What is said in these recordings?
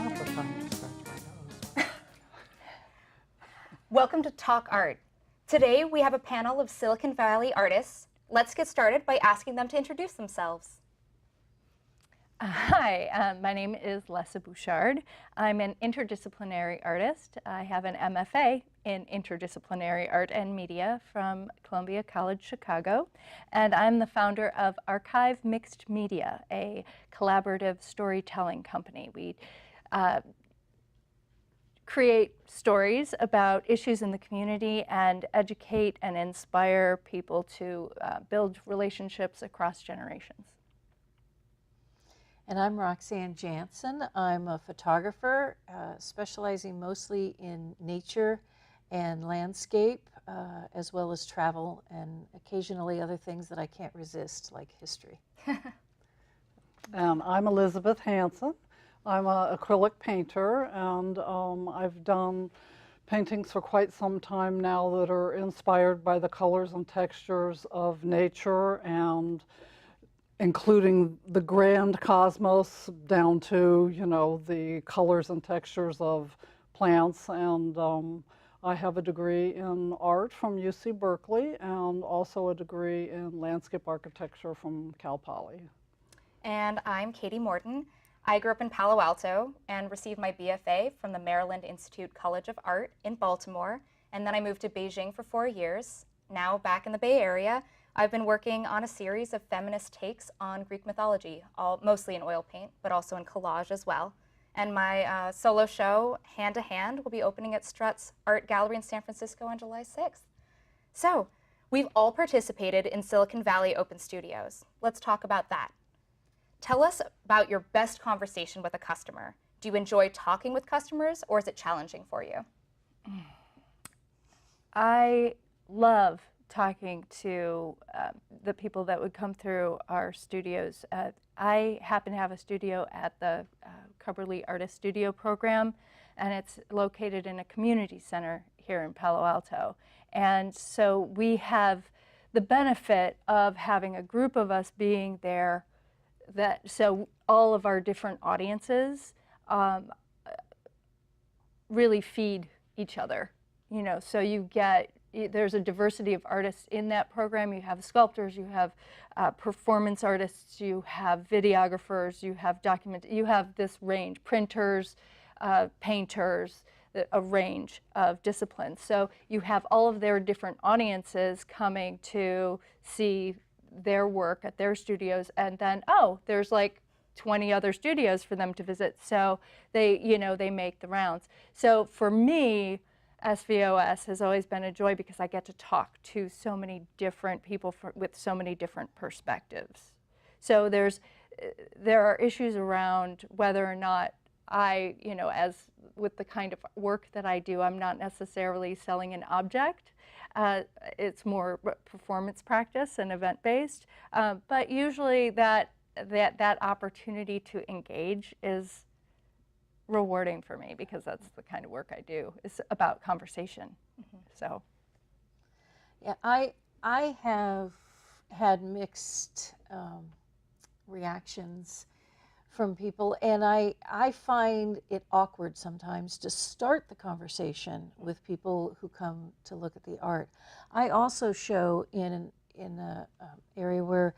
have the time to scratch my nose. Welcome to Talk Art. Today we have a panel of Silicon Valley artists. Let's get started by asking them to introduce themselves. Hi, my name is Lessa Bouchard. I'm an interdisciplinary artist. I have an MFA in interdisciplinary art and media from Columbia College Chicago, and I'm the founder of Archive Mixed Media, a collaborative storytelling company. We create stories about issues in the community and educate and inspire people to build relationships across generations. And I'm Roxanne Jansen. I'm a photographer, specializing mostly in nature and landscape, as well as travel and occasionally other things that I can't resist, like history. And I'm Elizabeth Hansen. I'm an acrylic painter, and I've done paintings for quite some time now that are inspired by the colors and textures of nature, and including the grand cosmos down to, you know, the colors and textures of plants. And I have a degree in art from UC Berkeley and also a degree in landscape architecture from Cal Poly. And I'm Katie Morton. I grew up in Palo Alto and received my BFA from the Maryland Institute College of Art in Baltimore. And then I moved to Beijing for 4 years. Now back in the Bay Area, I've been working on a series of feminist takes on Greek mythology, mostly in oil paint, but also in collage as well. And my solo show, Hand to Hand, will be opening at Strutt's Art Gallery in San Francisco on July 6th. So, we've all participated in Silicon Valley Open Studios. Let's talk about that. Tell us about your best conversation with a customer. Do you enjoy talking with customers, or is it challenging for you? I love talking to the people that would come through our studios. I happen to have a studio at the Cubberley Artist Studio program, and it's located in a community center here in Palo Alto. And so we have the benefit of having a group of us being there, so all of our different audiences really feed each other. You know, so there's a diversity of artists in that program. You have sculptors, you have performance artists, you have videographers, you have this range, printers, painters, a range of disciplines. So you have all of their different audiences coming to see their work at their studios, and then, oh, there's like 20 other studios for them to visit. So they make the rounds. So for me, SVOS has always been a joy because I get to talk to so many different people with so many different perspectives. So there are issues around whether or not as with the kind of work that I do, I'm not necessarily selling an object. It's more performance practice and event-based. But usually that opportunity to engage is rewarding for me because that's the kind of work I do. It's about conversation. Mm-hmm. So, yeah, I have had mixed reactions from people, and I find it awkward sometimes to start the conversation with people who come to look at the art. I also show in an area where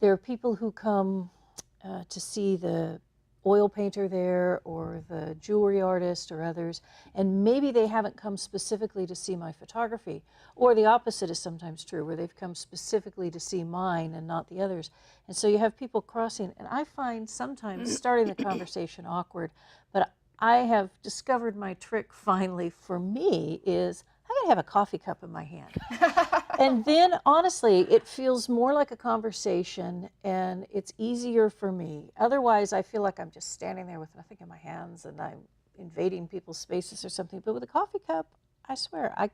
there are people who come to see the oil painter there or the jewelry artist or others, and maybe they haven't come specifically to see my photography, or the opposite is sometimes true, where they've come specifically to see mine and not the others. And so you have people crossing, and I find sometimes starting the conversation awkward, but I have discovered my trick finally for me is I gotta have a coffee cup in my hand. And then, honestly, it feels more like a conversation, and it's easier for me. Otherwise, I feel like I'm just standing there with nothing in my hands, and I'm invading people's spaces or something. But with a coffee cup, I swear, I've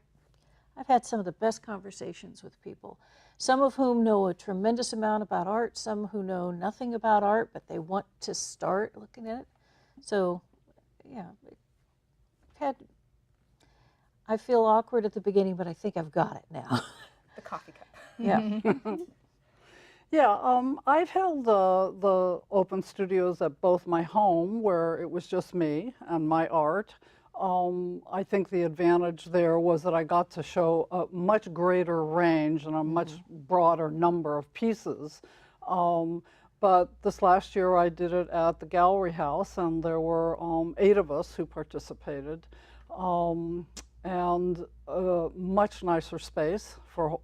had some of the best conversations with people, some of whom know a tremendous amount about art, some who know nothing about art, but they want to start looking at it. So, yeah, I feel awkward at the beginning, but I think I've got it now. The coffee cup. Yeah. Yeah, I've held the open studios at both my home, where it was just me and my art. I think the advantage there was that I got to show a much greater range and a much broader number of pieces. Um, but this last year I did it at the Gallery House, and there were 8 of us who participated, and a much nicer space for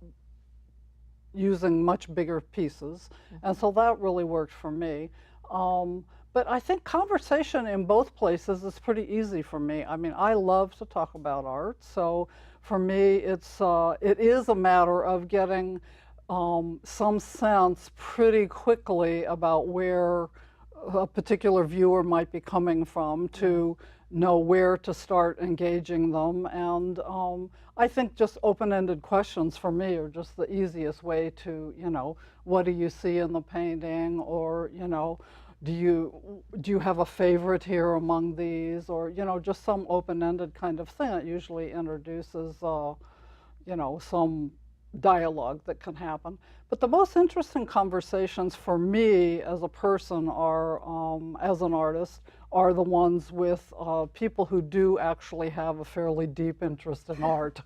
using much bigger pieces. And so that really worked for me. But I think conversation in both places is pretty easy for me. I mean, I love to talk about art, so for me it is a matter of getting some sense pretty quickly about where a particular viewer might be coming from, to know where to start engaging them. And I think just open-ended questions for me are just the easiest way to, what do you see in the painting? Or, do you have a favorite here among these? Or, just some open-ended kind of thing that usually introduces, some dialogue that can happen. But the most interesting conversations for me as a person are, as an artist, are the ones with people who do actually have a fairly deep interest in art.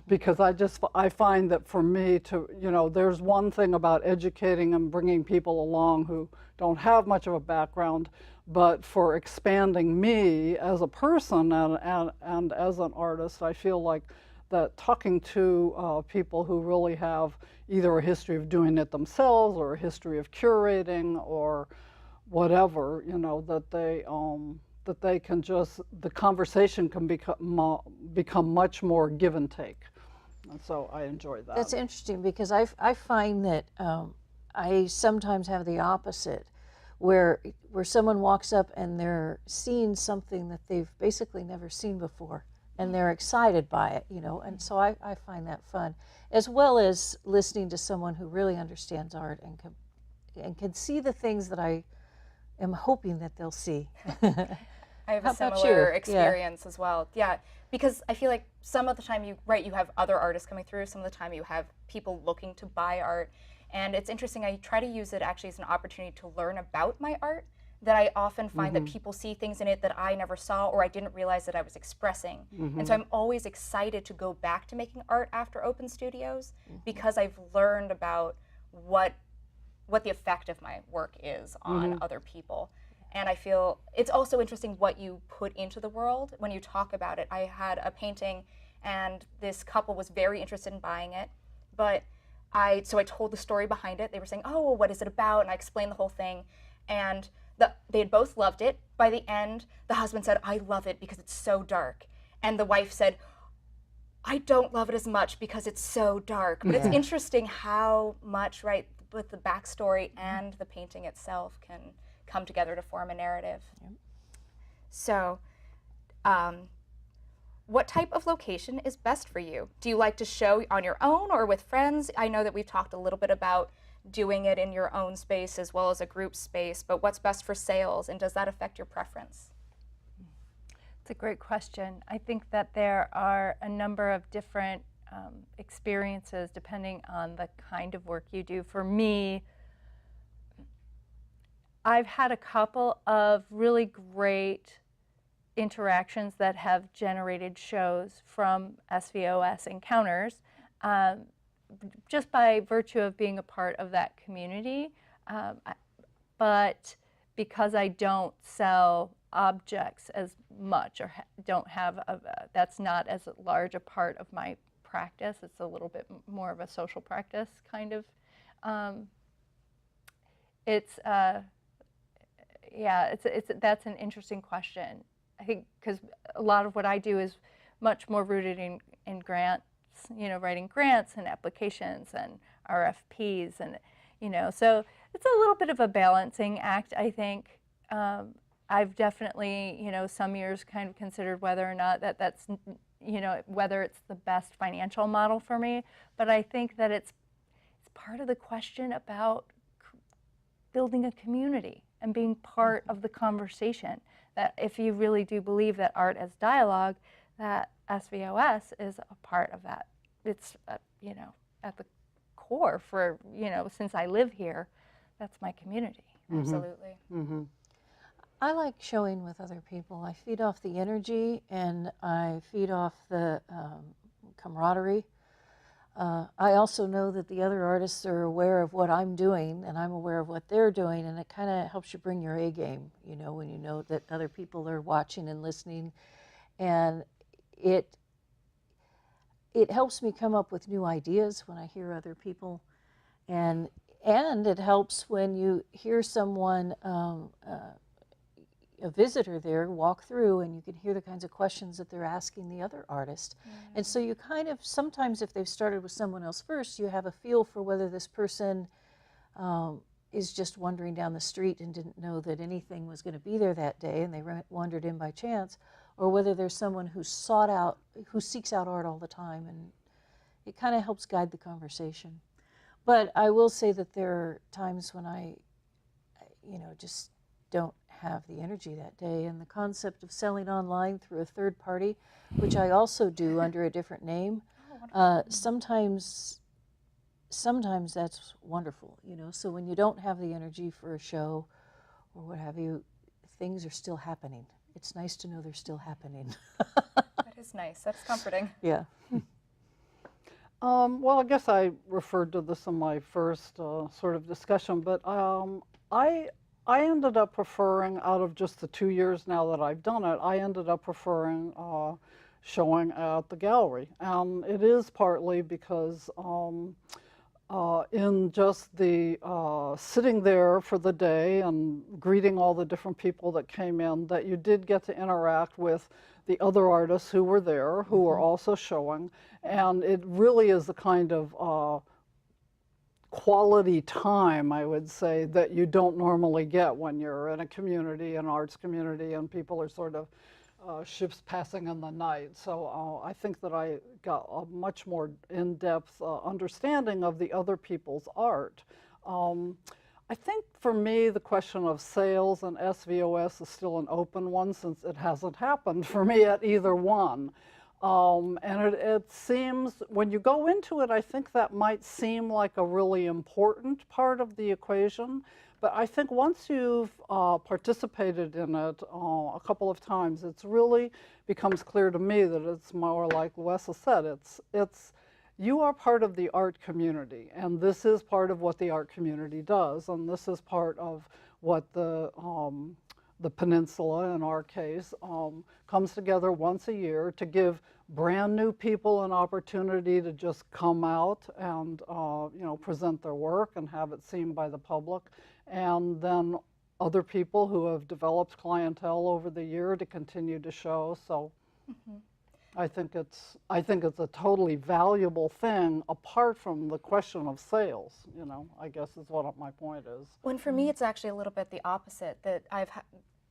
Because I find that for me to, there's one thing about educating and bringing people along who don't have much of a background, but for expanding me as a person and as an artist, I feel like that talking to people who really have either a history of doing it themselves or a history of curating or whatever, that they can just, the conversation can become much more give and take. And so I enjoy that. That's interesting, because I find that I sometimes have the opposite, where someone walks up and they're seeing something that they've basically never seen before, and they're excited by it, and so I find that fun, as well as listening to someone who really understands art and can see the things that I am hoping that they'll see. I have How a about similar you? experience as well. Yeah, because I feel like some of the time you have other artists coming through, some of the time you have people looking to buy art. And it's interesting, I try to use it actually as an opportunity to learn about my art, that I often find that people see things in it that I never saw or I didn't realize that I was expressing. And so I'm always excited to go back to making art after open studios, because I've learned about what the effect of my work is on other people. And I feel it's also interesting what you put into the world when you talk about it. I had a painting and this couple was very interested in buying it, but I told the story behind it. They were saying, oh, well, what is it about? And I explained the whole thing. And they had both loved it. By the end, the husband said, I love it because it's so dark. And the wife said, I don't love it as much because it's so dark. But it's interesting how much, right, with the backstory and the painting itself can come together to form a narrative. Yep. So, what type of location is best for you? Do you like to show on your own or with friends? I know that we've talked a little bit about doing it in your own space as well as a group space, but what's best for sales, and does that affect your preference? It's a great question. I think that there are a number of different experiences depending on the kind of work you do. For me, I've had a couple of really great interactions that have generated shows from SVOS encounters, just by virtue of being a part of that community. But because I don't sell objects as much, or don't have, that's not as large a part of my practice, it's a little bit more of a social practice kind of. That's an interesting question. I think because a lot of what I do is much more rooted in grants, writing grants and applications and RFPs, and so it's a little bit of a balancing act, I think. I've definitely, some years kind of considered whether or not that's, whether it's the best financial model for me, but I think that it's part of the question about building a community and being part of the conversation. That if you really do believe that art as dialogue, that SVOS is a part of that. It's, at the core for, since I live here, that's my community. Absolutely. I like showing with other people. I feed off the energy and I feed off the camaraderie. I also know that the other artists are aware of what I'm doing and I'm aware of what they're doing, and it kind of helps you bring your A game, when you know that other people are watching and listening. And it helps me come up with new ideas when I hear other people, and it helps when you hear someone, a visitor there, walk through, and you can hear the kinds of questions that they're asking the other artist. And so you kind of, sometimes if they've started with someone else first, you have a feel for whether this person is just wandering down the street and didn't know that anything was going to be there that day and they wandered in by chance, or whether there's someone who seeks out art all the time, and it kind of helps guide the conversation. But I will say that there are times when I just don't have the energy that day, and the concept of selling online through a third party, which I also do under a different name, sometimes that's wonderful, so when you don't have the energy for a show or what have you, things are still happening. It's nice to know they're still happening. That is nice. That's comforting. Yeah. Well, I guess I referred to this in my first sort of discussion, but I ended up preferring, out of just the 2 years now that I've done it, I ended up preferring showing at the gallery. It is partly because in just the sitting there for the day and greeting all the different people that came in, that you did get to interact with the other artists who were there, who were also showing. And it really is the kind of quality time, I would say, that you don't normally get when you're in a community, an arts community, and people are sort of ships passing in the night. So I think that I got a much more in-depth understanding of the other people's art. I think for me, the question of sales and SVOS is still an open one, since it hasn't happened for me at either one. And it seems, when you go into it, I think that might seem like a really important part of the equation. But I think once you've participated in it a couple of times, it really becomes clear to me that it's more like Lessa said, you are part of the art community, and this is part of what the art community does, and this is part of what the peninsula, in our case, comes together once a year to give brand new people an opportunity to just come out and present their work and have it seen by the public, and then other people who have developed clientele over the year to continue to show. So I think it's a totally valuable thing, apart from the question of sales, I guess is what my point is. When for me, it's actually a little bit the opposite, that I've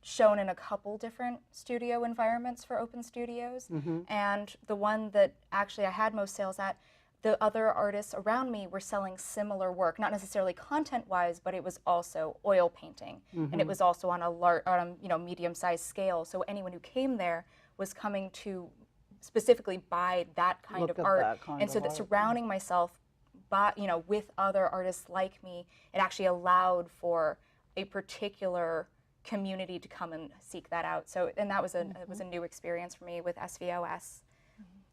shown in a couple different studio environments for open studios, and the one that actually I had most sales at, the other artists around me were selling similar work, not necessarily content-wise, but it was also oil painting, and it was also on a medium-sized scale. So anyone who came there was coming to specifically buy that kind of art, and so that surrounding myself, with other artists like me, it actually allowed for a particular community to come and seek that out. So, and that was it was a new experience for me with SVOS.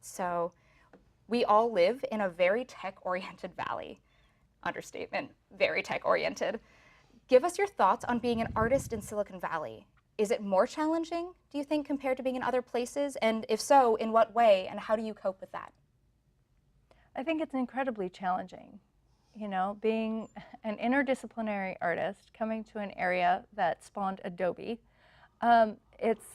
So, we all live in a very tech-oriented valley. Understatement, very tech-oriented. Give us your thoughts on being an artist in Silicon Valley. Is it more challenging, do you think, compared to being in other places? And if so, in what way, and how do you cope with that? I think it's incredibly challenging. Being an interdisciplinary artist coming to an area that spawned Adobe, it's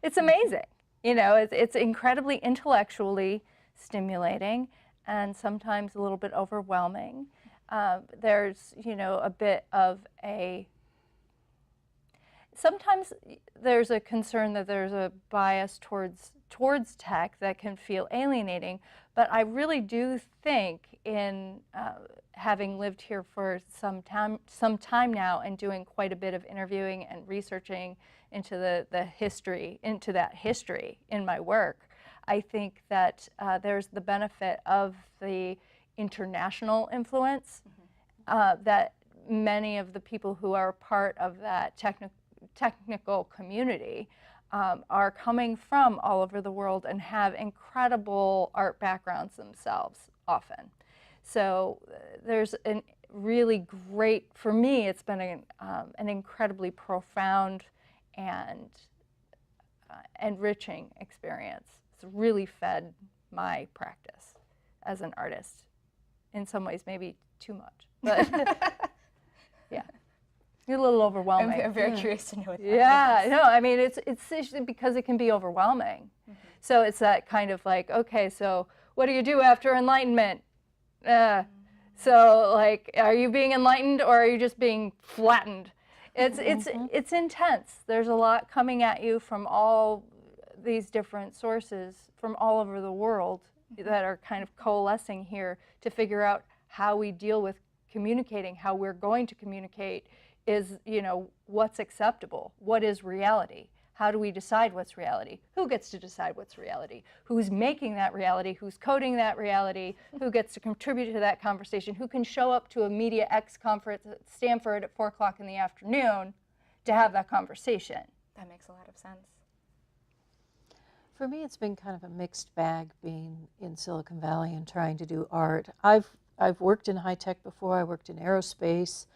it's amazing. It's incredibly intellectually stimulating and sometimes a little bit overwhelming. There's a bit of sometimes there's a concern that there's a bias towards tech that can feel alienating, but I really do think, in having lived here for some time now and doing quite a bit of interviewing and researching into that history in my work, I think that there's the benefit of the international influence that many of the people who are part of that technical community are coming from all over the world and have incredible art backgrounds themselves often. So there's a really great, for me, it's been an incredibly profound and enriching experience. It's really fed my practice as an artist. In some ways, maybe too much, but yeah, a little overwhelming. I'm very curious to know what that Yeah, means. no, I mean, it's because it can be overwhelming. So it's that kind of like, okay, so what do you do after enlightenment? So like, are you being enlightened or are you just being flattened? It's intense. There's a lot coming at you from all these different sources from all over the world that are kind of coalescing here to figure out how we deal with communicating, how we're going to communicate is, what's acceptable, what is reality, how do we decide what's reality, who gets to decide what's reality, who's making that reality, who's coding that reality, who gets to contribute to that conversation, who can show up to a Media X conference at Stanford at 4 o'clock in the afternoon to have that conversation. That makes a lot of sense. For me, it's been kind of a mixed bag being in Silicon Valley and trying to do art. I've worked in high tech before. I worked in aerospace.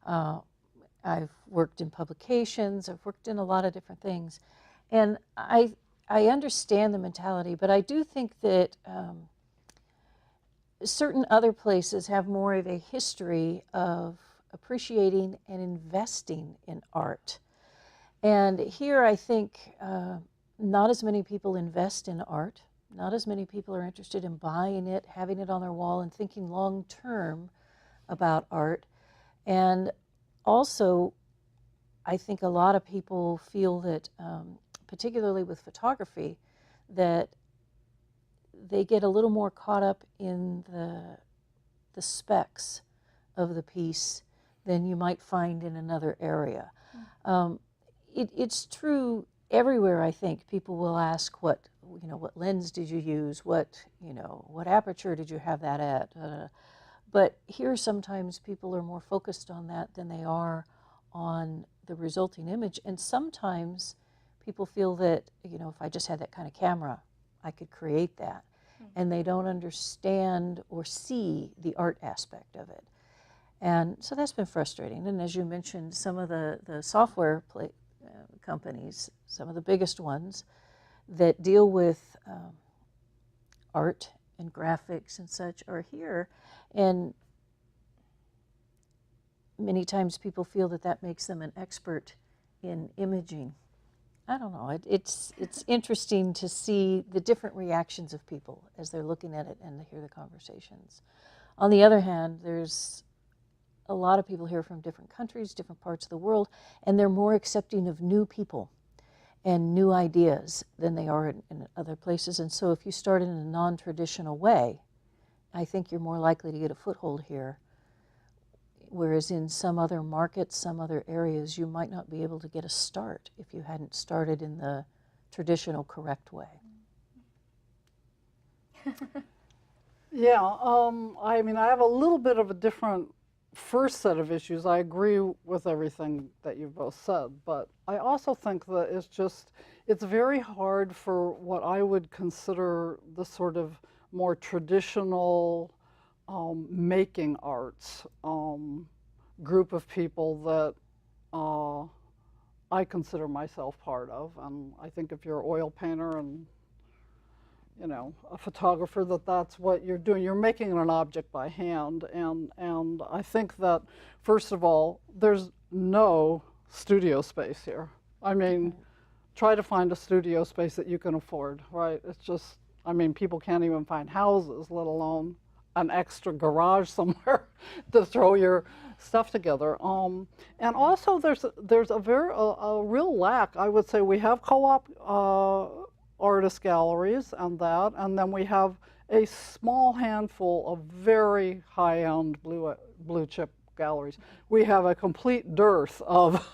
I've worked in publications. I've worked in a lot of different things, and I understand the mentality. But I do think that certain other places have more of a history of appreciating and investing in art. And here, I think. Not as many people invest in art. Not as many people are interested in buying it, having it on their wall, and thinking long term about art. And also, I think a lot of people feel that, particularly with photography, that they get a little more caught up in the specs of the piece than you might find in another area. It's true. Everywhere, I think, people will ask what lens did you use, what aperture did you have that at? But here sometimes people are more focused on that than they are on the resulting image. And sometimes people feel that, if I just had that kind of camera, I could create that. And they don't understand or see the art aspect of it. And so that's been frustrating. And as you mentioned, some of the software companies, some of the biggest ones that deal with art and graphics and such are here, and many times people feel that makes them an expert in imaging. I don't know, it's interesting to see the different reactions of people as they're looking at it and to hear the conversations. On the other hand, there's a lot of people here from different countries, different parts of the world, and they're more accepting of new people and new ideas than they are in other places. And so if you start in a non-traditional way, I think you're more likely to get a foothold here. Whereas in some other markets, some other areas, you might not be able to get a start if you hadn't started in the traditional, correct way. Yeah, I mean, I have a little bit of a different first set of issues. I agree with everything that you've both said, but I also think that it's very hard for what I would consider the sort of more traditional making arts group of people that I consider myself part of. And I think if you're an oil painter and a photographer, that's what you're doing. You're making an object by hand, and I think that, first of all, there's no studio space here. I mean, try to find a studio space that you can afford, right? It's just, I mean, people can't even find houses, let alone an extra garage somewhere to throw your stuff together. And also, there's a real lack. I would say we have co-op artist galleries and then we have a small handful of very high-end blue chip galleries. We have a complete dearth of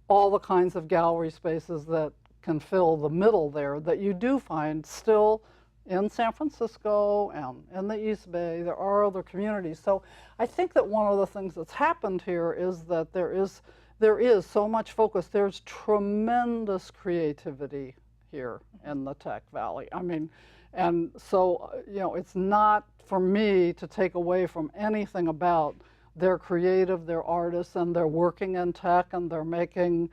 all the kinds of gallery spaces that can fill the middle there that you do find still in San Francisco and in the East Bay. There are other communities. So I think that one of the things that's happened here is that there is so much focus. There's tremendous creativity here in the Tech Valley. I mean, and so, you know, it's not for me to take away from anything about they're creative, they're artists, and they're working in tech, and they're making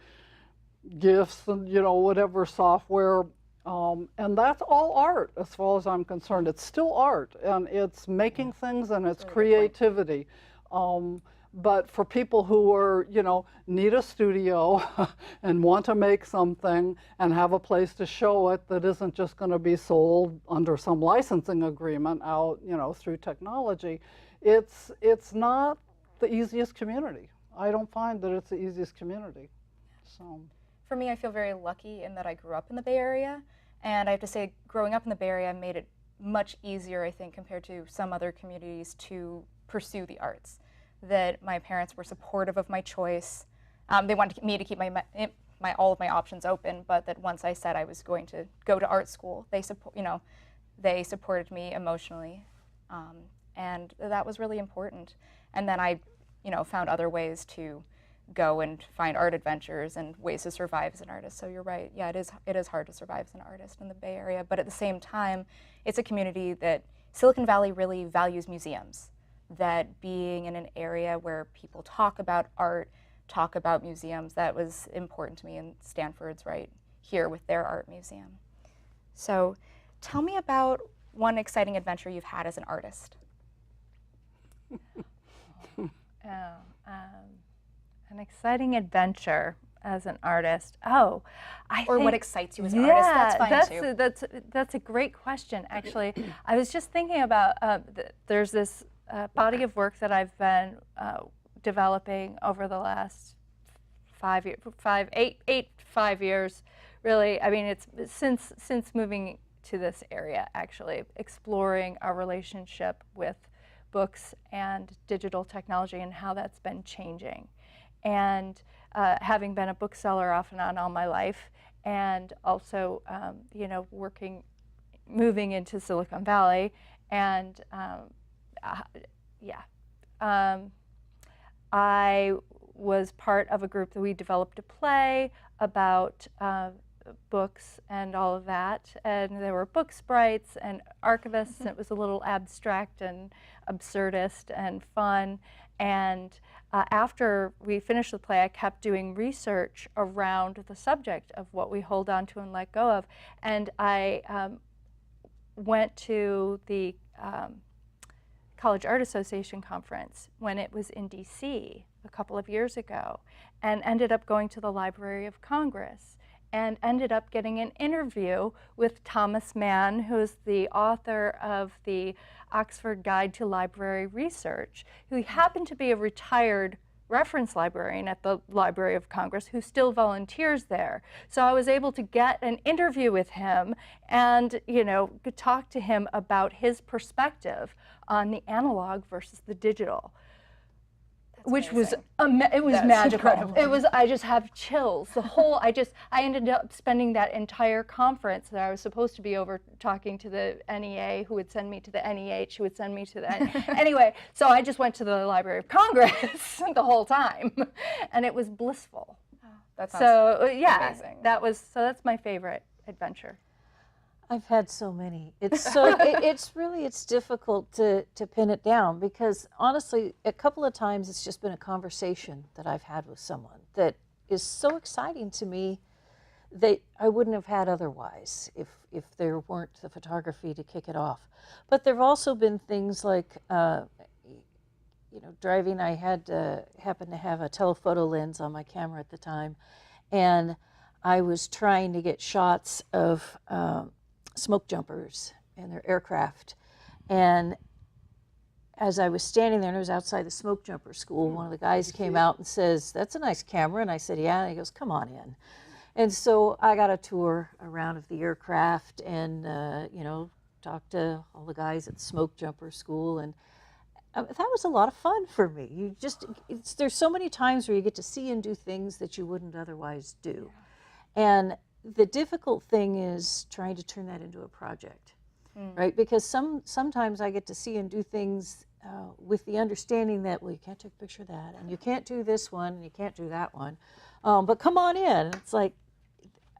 gifts and, you know, whatever software. And that's all art as far as I'm concerned. It's still art, and it's making things, and it's creativity. But for people who are, you know, need a studio and want to make something and have a place to show it that isn't just going to be sold under some licensing agreement out, you know, through technology, it's not the easiest community. I don't find that it's the easiest community. So For me, I feel very lucky in that I grew up in the Bay Area, and I have to say, growing up in the Bay Area made it much easier, I think, compared to some other communities to pursue the arts. That my parents were supportive of my choice. They wanted me to keep all of my options open, but that once I said I was going to go to art school, they supported me emotionally, and that was really important. And then I, you know, found other ways to go and find art adventures and ways to survive as an artist. So you're right. Yeah, it is hard to survive as an artist in the Bay Area, but at the same time, it's a community that Silicon Valley really values museums. That being in an area where people talk about art, talk about museums, that was important to me, and Stanford's right here with their art museum. So tell me about one exciting adventure you've had as an artist. An exciting adventure as an artist. Oh, or what excites you as an artist, that's fine too. That's a great question, actually. I was just thinking about, there's this body of work that I've been developing over the last 5 years, really. I mean, it's since moving to this area, actually, exploring our relationship with books and digital technology and how that's been changing. And having been a bookseller off and on all my life, and also, you know, moving into Silicon Valley, and I was part of a group that we developed a play about books and all of that, and there were book sprites and archivists, and it was a little abstract and absurdist and fun. And after we finished the play, I kept doing research around the subject of what we hold on to and let go of. And I went to the College Art Association conference when it was in DC a couple of years ago, and ended up going to the Library of Congress, and ended up getting an interview with Thomas Mann, who's the author of the Oxford Guide to Library Research, who happened to be a retired reference librarian at the Library of Congress who still volunteers there. So I was able to get an interview with him and, you know, talk to him about his perspective on the analog versus the digital. Which was it was magical. Incredible. It was, I just have chills. The whole I ended up spending that entire conference that I was supposed to be over talking to the NEA, who would send me to the NEH, who would send me to the anyway. So I just went to the Library of Congress the whole time, and it was blissful. Oh, that sounds amazing. That's my favorite adventure. I've had so many. It's so it's difficult to pin it down, because honestly, a couple of times it's just been a conversation that I've had with someone that is so exciting to me that I wouldn't have had otherwise if there weren't the photography to kick it off. But there've also been things like you know, driving. I happened to have a telephoto lens on my camera at the time, and I was trying to get shots of smoke jumpers and their aircraft. And as I was standing there, and it was outside the smoke jumper school, one of the guys came out and says, "That's a nice camera." And I said, "Yeah." And he goes, "Come on in." And so I got a tour around of the aircraft, and you know, talked to all the guys at the smoke jumper school, and that was a lot of fun for me. There's so many times where you get to see and do things that you wouldn't otherwise do. And the difficult thing is trying to turn that into a project, right? Because sometimes I get to see and do things with the understanding that, well, you can't take a picture of that, and you can't do this one, and you can't do that one, but come on in. It's like,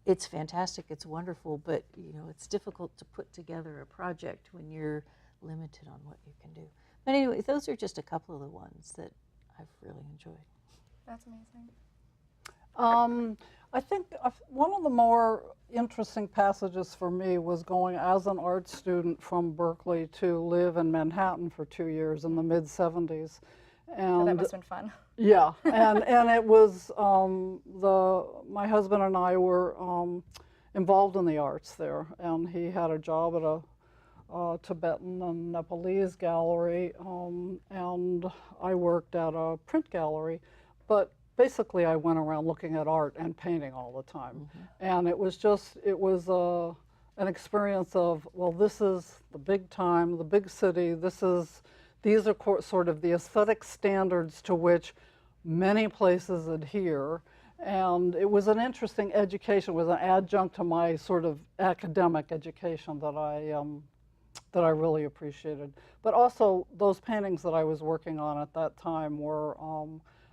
it's fantastic, it's wonderful, but it's difficult to put together a project when you're limited on what you can do. But anyway, those are just a couple of the ones that I've really enjoyed. That's amazing. I think one of the more interesting passages for me was going as an art student from Berkeley to live in Manhattan for 2 years in the mid-70s. So that must have been fun. Yeah, and it was, my husband and I were involved in the arts there, and he had a job at a Tibetan and Nepalese gallery, and I worked at a print gallery, but basically I went around looking at art and painting all the time. And it was an experience of, well, this is the big time, the big city, these are sort of the aesthetic standards to which many places adhere. And it was an interesting education. It was an adjunct to my sort of academic education that I really appreciated. But also, those paintings that I was working on at that time were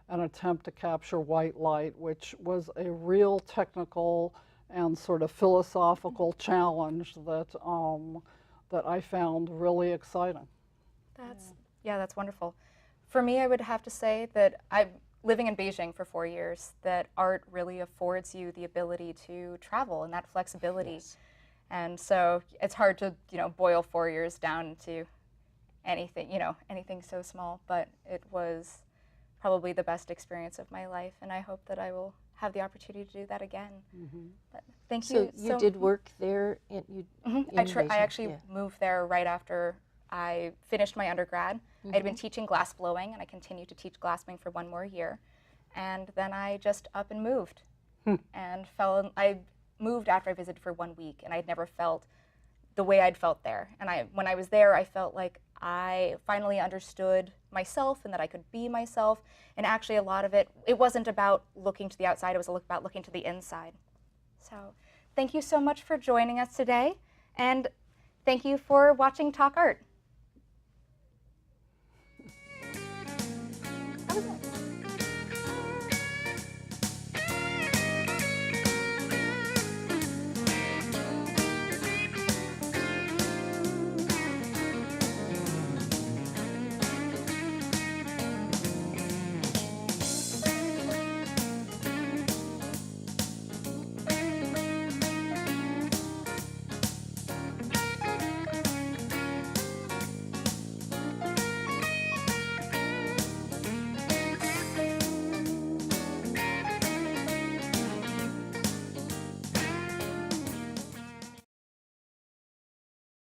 an attempt to capture white light, which was a real technical and sort of philosophical challenge that I found really exciting. That's wonderful. For me, I would have to say that I'm living in Beijing for 4 years, that art really affords you the ability to travel and that flexibility. Yes. And so it's hard to, boil 4 years down to anything, anything so small, but it was probably the best experience of my life, and I hope that I will have the opportunity to do that again. But thank you. So you did work there in I Beijing, actually moved there right after I finished my undergrad. I'd been teaching glass blowing, and I continued to teach glass blowing for 1 more year. And then I just up and moved, and I moved after I visited for 1 week, and I'd never felt the way I'd felt there. And when I was there, I felt like I finally understood myself and that I could be myself. And actually, a lot of it wasn't about looking to the outside, it was about looking to the inside. So thank you so much for joining us today, and thank you for watching Talk Art.